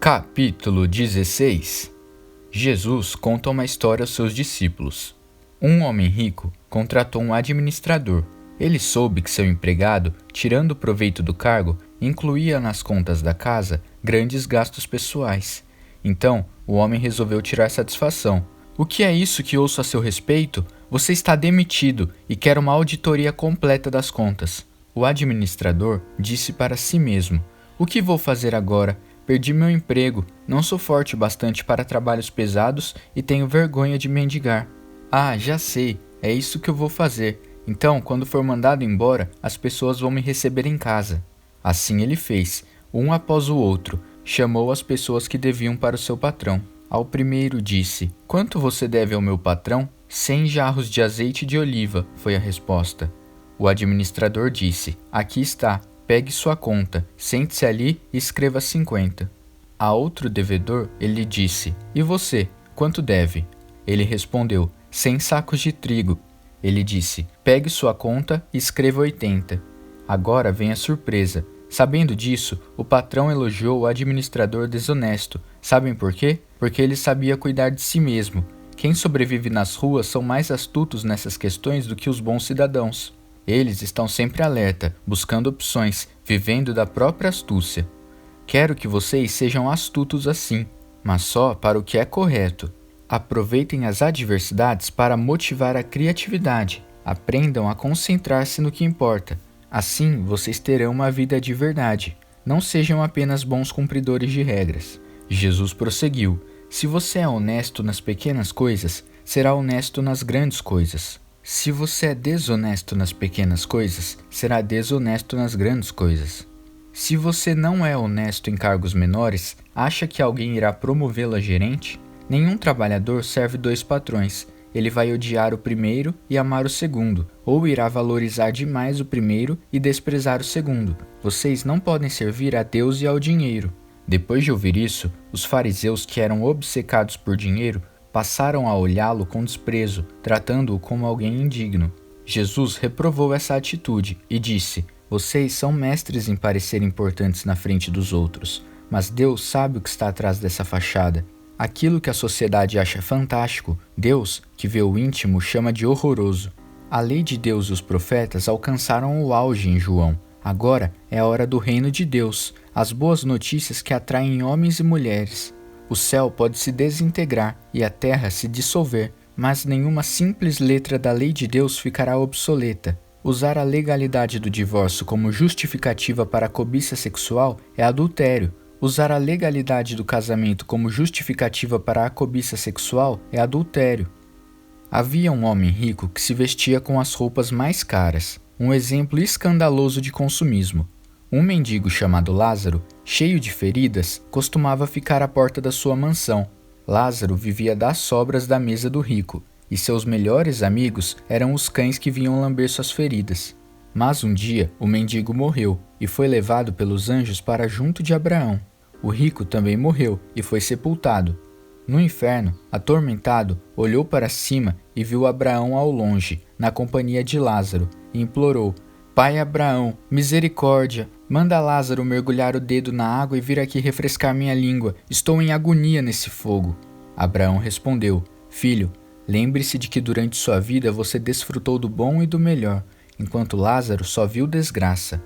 Capítulo 16. Jesus conta uma história aos seus discípulos. Um homem rico contratou um administrador. Ele soube que seu empregado, tirando proveito do cargo, incluía nas contas da casa grandes gastos pessoais. Então, o homem resolveu tirar satisfação. "O que é isso que ouço a seu respeito? Você está demitido e quer uma auditoria completa das contas." O administrador disse para si mesmo: "O que vou fazer agora? Perdi meu emprego, não sou forte o bastante para trabalhos pesados e tenho vergonha de mendigar. Ah, já sei, é isso que eu vou fazer. Então, quando for mandado embora, as pessoas vão me receber em casa." Assim ele fez, um após o outro, chamou as pessoas que deviam para o seu patrão. Ao primeiro disse: "Quanto você deve ao meu patrão?" 100 jarros de azeite de oliva, foi a resposta. O administrador disse: "Aqui está. Pegue sua conta, sente-se ali e escreva 50. A outro devedor ele disse: "E você, quanto deve?" Ele respondeu: 100 sacos de trigo. Ele disse: "Pegue sua conta e escreva 80. Agora vem a surpresa. Sabendo disso, o patrão elogiou o administrador desonesto. Sabem por quê? Porque ele sabia cuidar de si mesmo. Quem sobrevive nas ruas são mais astutos nessas questões do que os bons cidadãos. Eles estão sempre alerta, buscando opções, vivendo da própria astúcia. Quero que vocês sejam astutos assim, mas só para o que é correto. Aproveitem as adversidades para motivar a criatividade. Aprendam a concentrar-se no que importa. Assim, vocês terão uma vida de verdade. Não sejam apenas bons cumpridores de regras." Jesus prosseguiu: "Se você é honesto nas pequenas coisas, será honesto nas grandes coisas. Se você é desonesto nas pequenas coisas, será desonesto nas grandes coisas. Se você não é honesto em cargos menores, acha que alguém irá promovê-lo a gerente? Nenhum trabalhador serve 2 patrões. Ele vai odiar o primeiro e amar o segundo, ou irá valorizar demais o primeiro e desprezar o segundo. Vocês não podem servir a Deus e ao dinheiro." Depois de ouvir isso, os fariseus, que eram obcecados por dinheiro, passaram a olhá-lo com desprezo, tratando-o como alguém indigno. Jesus reprovou essa atitude e disse: "Vocês são mestres em parecer importantes na frente dos outros, mas Deus sabe o que está atrás dessa fachada. Aquilo que a sociedade acha fantástico, Deus, que vê o íntimo, chama de horroroso." A lei de Deus e os profetas alcançaram o auge em João. Agora é a hora do reino de Deus, as boas notícias que atraem homens e mulheres. O céu pode se desintegrar e a terra se dissolver, mas nenhuma simples letra da lei de Deus ficará obsoleta. Usar a legalidade do divórcio como justificativa para a cobiça sexual é adultério. Usar a legalidade do casamento como justificativa para a cobiça sexual é adultério. Havia um homem rico que se vestia com as roupas mais caras, um exemplo escandaloso de consumismo. Um mendigo chamado Lázaro, cheio de feridas, costumava ficar à porta da sua mansão. Lázaro vivia das sobras da mesa do rico, e seus melhores amigos eram os cães que vinham lamber suas feridas. Mas um dia o mendigo morreu e foi levado pelos anjos para junto de Abraão. O rico também morreu e foi sepultado. No inferno, atormentado, olhou para cima e viu Abraão ao longe, na companhia de Lázaro, e implorou: "Pai Abraão, misericórdia, manda Lázaro mergulhar o dedo na água e vir aqui refrescar minha língua. Estou em agonia nesse fogo." Abraão respondeu: "Filho, lembre-se de que durante sua vida você desfrutou do bom e do melhor, enquanto Lázaro só viu desgraça.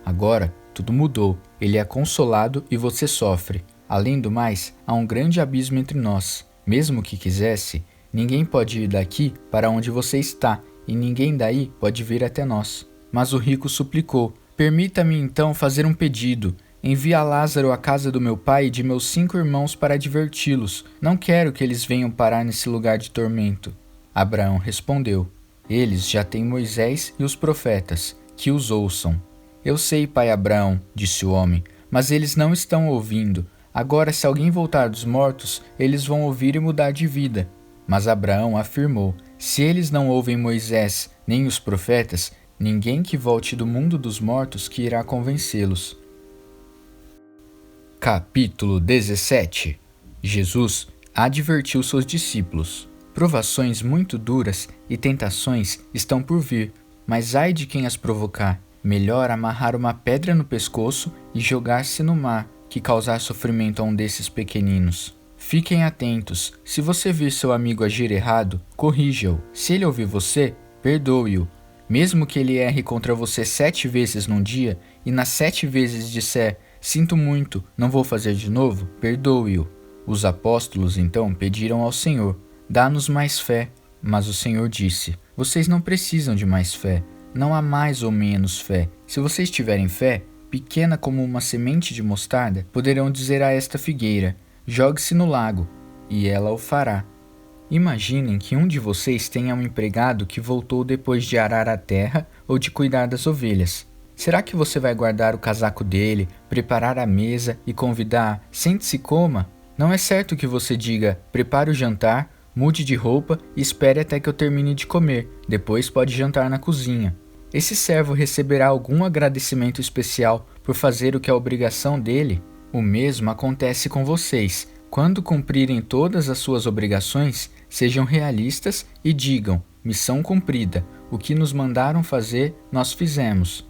Agora, tudo mudou. Ele é consolado e você sofre. Além do mais, há um grande abismo entre nós. Mesmo que quisesse, ninguém pode ir daqui para onde você está, e ninguém daí pode vir até nós." Mas o rico suplicou: "Permita-me então fazer um pedido. Envia Lázaro à casa do meu pai e de meus 5 irmãos para diverti-los. Não quero que eles venham parar nesse lugar de tormento." Abraão respondeu: "Eles já têm Moisés e os profetas, que os ouçam." "Eu sei, pai Abraão", disse o homem, "mas eles não estão ouvindo. Agora, se alguém voltar dos mortos, eles vão ouvir e mudar de vida." Mas Abraão afirmou: "Se eles não ouvem Moisés nem os profetas, ninguém que volte do mundo dos mortos que irá convencê-los." Capítulo 17. Jesus advertiu seus discípulos: "Provações muito duras e tentações estão por vir, mas ai de quem as provocar. Melhor amarrar uma pedra no pescoço e jogar-se no mar que causar sofrimento a um desses pequeninos. Fiquem atentos. Se você vir seu amigo agir errado, corrija-o. Se ele ouvir você, perdoe-o. Mesmo que ele erre contra você 7 vezes num dia, e nas 7 vezes disser, sinto muito, não vou fazer de novo, perdoe-o. Os apóstolos, então, pediram ao Senhor, dá-nos mais fé. Mas o Senhor disse, vocês não precisam de mais fé. Não há mais ou menos fé. Se vocês tiverem fé, pequena como uma semente de mostarda, poderão dizer a esta figueira, jogue-se no lago, e ela o fará. Imaginem que um de vocês tenha um empregado que voltou depois de arar a terra ou de cuidar das ovelhas. Será que você vai guardar o casaco dele, preparar a mesa e convidar, sente-se e coma? Não é certo que você diga, prepare o jantar, mude de roupa e espere até que eu termine de comer, depois pode jantar na cozinha. Esse servo receberá algum agradecimento especial por fazer o que é obrigação dele? O mesmo acontece com vocês. Quando cumprirem todas as suas obrigações, sejam realistas e digam, missão cumprida, o que nos mandaram fazer, nós fizemos.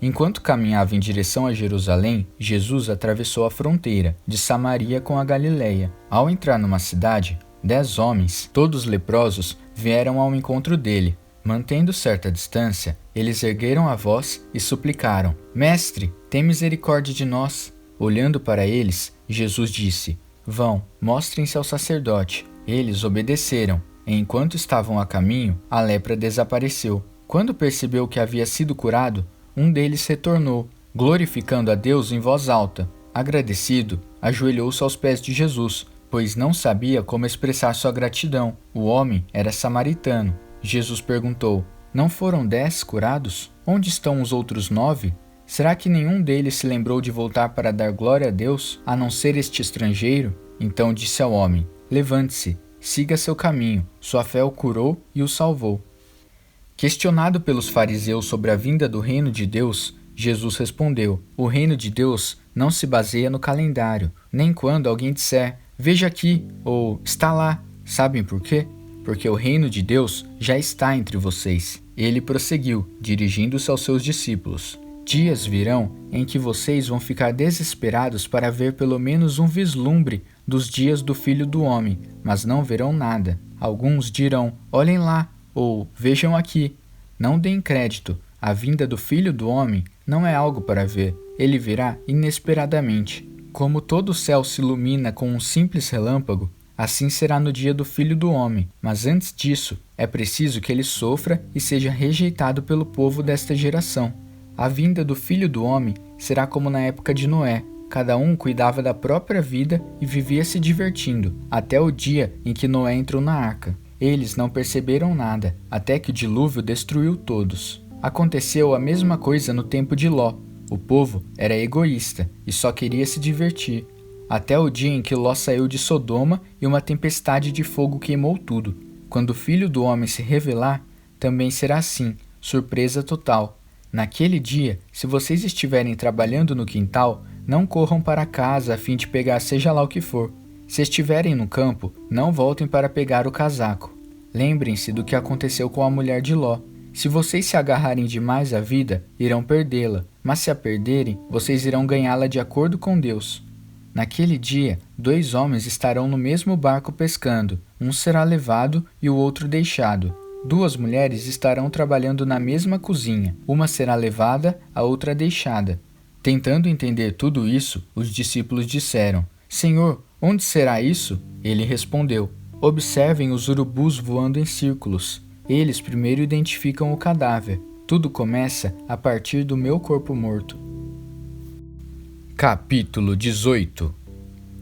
Enquanto caminhava em direção a Jerusalém, Jesus atravessou a fronteira de Samaria com a Galileia. Ao entrar numa cidade, 10 homens, todos leprosos, vieram ao encontro dele. Mantendo certa distância, eles ergueram a voz e suplicaram, Mestre, tem misericórdia de nós. Olhando para eles, Jesus disse, vão, mostrem-se ao sacerdote. Eles obedeceram. Enquanto estavam a caminho, a lepra desapareceu. Quando percebeu que havia sido curado, um deles retornou, glorificando a Deus em voz alta. Agradecido, ajoelhou-se aos pés de Jesus, pois não sabia como expressar sua gratidão. O homem era samaritano. Jesus perguntou, não foram 10 curados? Onde estão os outros 9? Será que nenhum deles se lembrou de voltar para dar glória a Deus, a não ser este estrangeiro? Então disse ao homem, levante-se, siga seu caminho, sua fé o curou e o salvou. Questionado pelos fariseus sobre a vinda do reino de Deus, Jesus respondeu, o reino de Deus não se baseia no calendário, nem quando alguém disser, veja aqui, ou está lá. Sabem por quê? Porque o reino de Deus já está entre vocês. Ele prosseguiu, dirigindo-se aos seus discípulos. Dias virão em que vocês vão ficar desesperados para ver pelo menos um vislumbre dos dias do Filho do Homem, mas não verão nada. Alguns dirão, olhem lá, ou vejam aqui. Não deem crédito. A vinda do Filho do Homem não é algo para ver. Ele virá inesperadamente. Como todo o céu se ilumina com um simples relâmpago, assim será no dia do Filho do Homem. Mas antes disso, é preciso que ele sofra e seja rejeitado pelo povo desta geração. A vinda do Filho do Homem será como na época de Noé. Cada um cuidava da própria vida e vivia se divertindo, até o dia em que Noé entrou na arca. Eles não perceberam nada, até que o dilúvio destruiu todos. Aconteceu a mesma coisa no tempo de Ló. O povo era egoísta e só queria se divertir. Até o dia em que Ló saiu de Sodoma e uma tempestade de fogo queimou tudo. Quando o Filho do Homem se revelar, também será assim, surpresa total. Naquele dia, se vocês estiverem trabalhando no quintal, não corram para casa a fim de pegar seja lá o que for. Se estiverem no campo, não voltem para pegar o casaco. Lembrem-se do que aconteceu com a mulher de Ló. Se vocês se agarrarem demais à vida, irão perdê-la, mas se a perderem, vocês irão ganhá-la de acordo com Deus. Naquele dia, 2 homens estarão no mesmo barco pescando, um será levado e o outro deixado. 2 mulheres estarão trabalhando na mesma cozinha, uma será levada, a outra deixada. Tentando entender tudo isso, os discípulos disseram, Senhor, onde será isso? Ele respondeu, observem os urubus voando em círculos. Eles primeiro identificam o cadáver. Tudo começa a partir do meu corpo morto. Capítulo 18.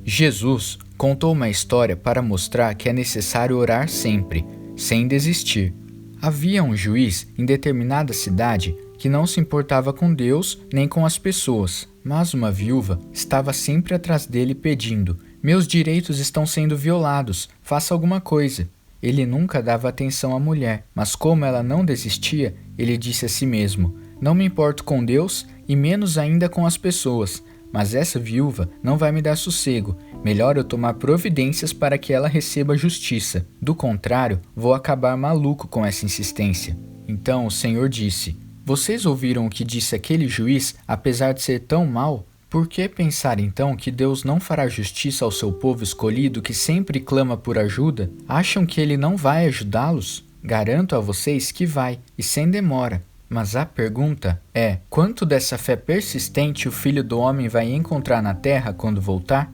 Jesus contou uma história para mostrar que é necessário orar sempre, sem desistir. Havia um juiz em determinada cidade que não se importava com Deus nem com as pessoas, mas uma viúva estava sempre atrás dele pedindo, meus direitos estão sendo violados, faça alguma coisa. Ele nunca dava atenção à mulher, mas como ela não desistia, ele disse a si mesmo, não me importo com Deus e menos ainda com as pessoas, mas essa viúva não vai me dar sossego, melhor eu tomar providências para que ela receba justiça, do contrário, vou acabar maluco com essa insistência. Então o Senhor disse, vocês ouviram o que disse aquele juiz, apesar de ser tão mau? Por que pensar então que Deus não fará justiça ao seu povo escolhido que sempre clama por ajuda? Acham que ele não vai ajudá-los? Garanto a vocês que vai, e sem demora. Mas a pergunta é: quanto dessa fé persistente o Filho do Homem vai encontrar na terra quando voltar?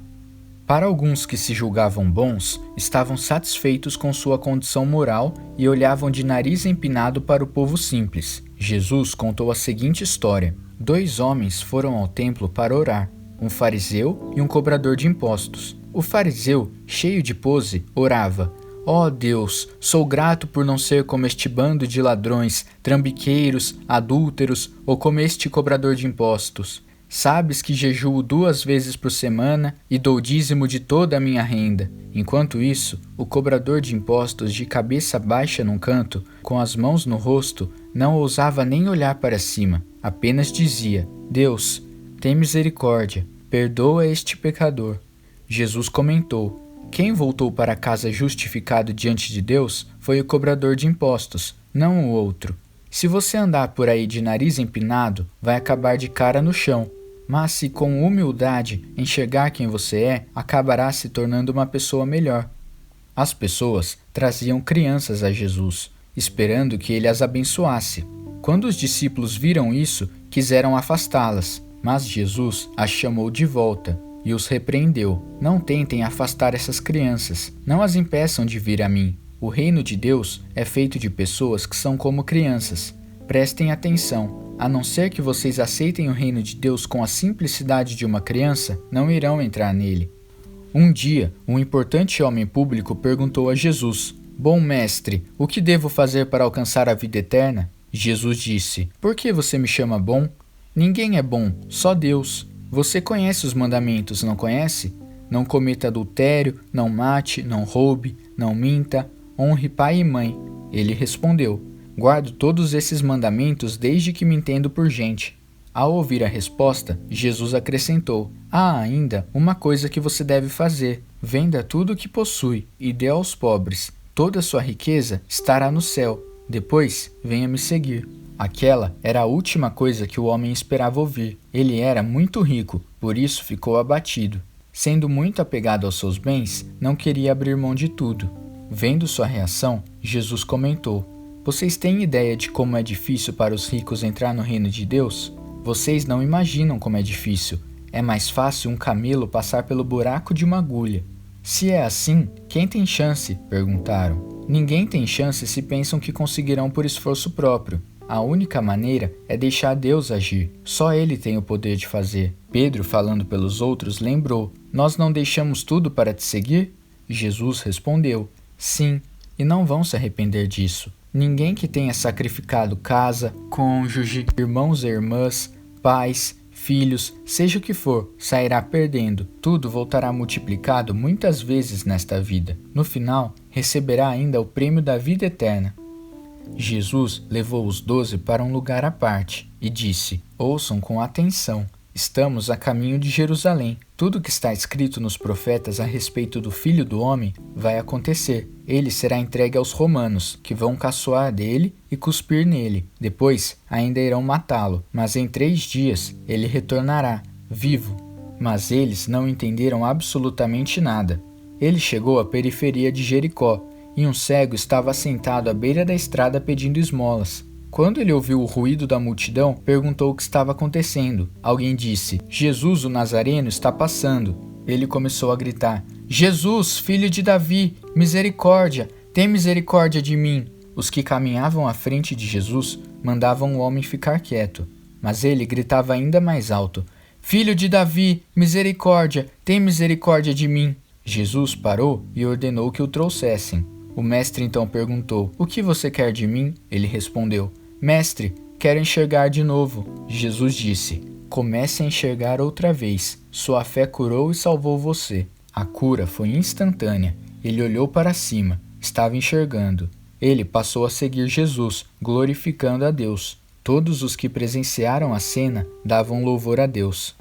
Para alguns que se julgavam bons, estavam satisfeitos com sua condição moral e olhavam de nariz empinado para o povo simples. Jesus contou a seguinte história: 2 homens foram ao templo para orar, um fariseu e um cobrador de impostos. O fariseu, cheio de pose, orava: ó Deus, sou grato por não ser como este bando de ladrões, trambiqueiros, adúlteros ou como este cobrador de impostos. Sabes que jejuo 2 vezes por semana e dou dízimo de toda a minha renda. Enquanto isso, o cobrador de impostos, de cabeça baixa num canto, com as mãos no rosto, não ousava nem olhar para cima. Apenas dizia: Deus, tem misericórdia, perdoa este pecador. Jesus comentou: quem voltou para casa justificado diante de Deus foi o cobrador de impostos, não o outro. Se você andar por aí de nariz empinado, vai acabar de cara no chão. Mas se com humildade enxergar quem você é, acabará se tornando uma pessoa melhor. As pessoas traziam crianças a Jesus, esperando que ele as abençoasse. Quando os discípulos viram isso, quiseram afastá-las, mas Jesus as chamou de volta e os repreendeu. Não tentem afastar essas crianças, não as impeçam de vir a mim. O reino de Deus é feito de pessoas que são como crianças. Prestem atenção, a não ser que vocês aceitem o reino de Deus com a simplicidade de uma criança, não irão entrar nele. Um dia, um importante homem público perguntou a Jesus: bom mestre, o que devo fazer para alcançar a vida eterna? Jesus disse: por que você me chama bom? Ninguém é bom, só Deus. Você conhece os mandamentos, não conhece? Não cometa adultério, não mate, não roube, não minta, honre pai e mãe. Ele respondeu: guardo todos esses mandamentos desde que me entendo por gente. Ao ouvir a resposta, Jesus acrescentou: há ainda uma coisa que você deve fazer. Venda tudo o que possui e dê aos pobres. Toda a sua riqueza estará no céu. Depois, venha me seguir. Aquela era a última coisa que o homem esperava ouvir. Ele era muito rico, por isso ficou abatido. Sendo muito apegado aos seus bens, não queria abrir mão de tudo. Vendo sua reação, Jesus comentou: vocês têm ideia de como é difícil para os ricos entrar no reino de Deus? Vocês não imaginam como é difícil. É mais fácil um camelo passar pelo buraco de uma agulha. Se é assim, quem tem chance? Perguntaram. Ninguém tem chance se pensam que conseguirão por esforço próprio. A única maneira é deixar Deus agir. Só Ele tem o poder de fazer. Pedro, falando pelos outros, lembrou: nós não deixamos tudo para te seguir? Jesus respondeu: sim, e não vão se arrepender disso. Ninguém que tenha sacrificado casa, cônjuge, irmãos e irmãs, pais, filhos, seja o que for, sairá perdendo. Tudo voltará multiplicado muitas vezes nesta vida. No final, receberá ainda o prêmio da vida eterna. Jesus levou os 12 para um lugar à parte e disse: ouçam com atenção. Estamos a caminho de Jerusalém. Tudo que está escrito nos profetas a respeito do Filho do Homem vai acontecer. Ele será entregue aos romanos, que vão caçoar dele e cuspir nele. Depois, ainda irão matá-lo, mas em 3 dias ele retornará, vivo. Mas eles não entenderam absolutamente nada. Ele chegou à periferia de Jericó, e um cego estava sentado à beira da estrada pedindo esmolas. Quando ele ouviu o ruído da multidão, perguntou o que estava acontecendo. Alguém disse: Jesus, o Nazareno, está passando. Ele começou a gritar: Jesus, filho de Davi, misericórdia, tem misericórdia de mim. Os que caminhavam à frente de Jesus mandavam o homem ficar quieto, mas ele gritava ainda mais alto: Filho de Davi, misericórdia, tem misericórdia de mim. Jesus parou e ordenou que o trouxessem. O mestre então perguntou: o que você quer de mim? Ele respondeu: Mestre, quero enxergar de novo. Jesus disse: comece a enxergar outra vez. Sua fé curou e salvou você. A cura foi instantânea. Ele olhou para cima. Estava enxergando. Ele passou a seguir Jesus, glorificando a Deus. Todos os que presenciaram a cena davam louvor a Deus.